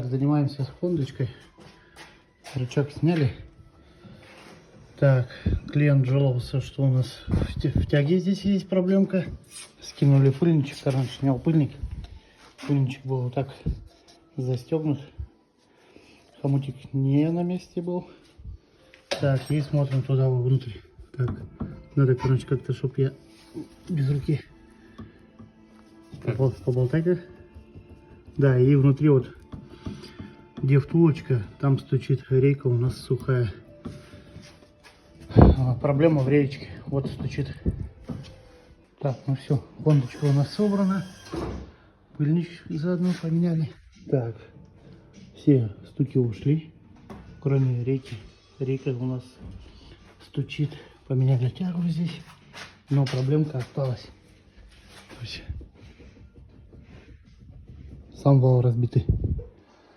занимаемся с хондочкой. Рычаг сняли. Так, клиент жаловался, что у нас в тяге здесь есть проблемка. Скинули пыльничек, короче, снял пыльник. Пыльничек был вот так застегнут. Хомутик не на месте был. Так, и смотрим туда вовнутрь. Так, надо, короче, как-то, чтоб я без руки поболтать. Да, и внутри вот, где втулочка, там стучит рейка у нас сухая. Проблема в речке. Вот стучит. Так, ну все, хондочка у нас собрана. Пыльничек заодно поменяли. Так, все стуки ушли, кроме рейки. Рейка у нас стучит. Поменяли тягу здесь, но проблемка осталась. Сам вал разбитый.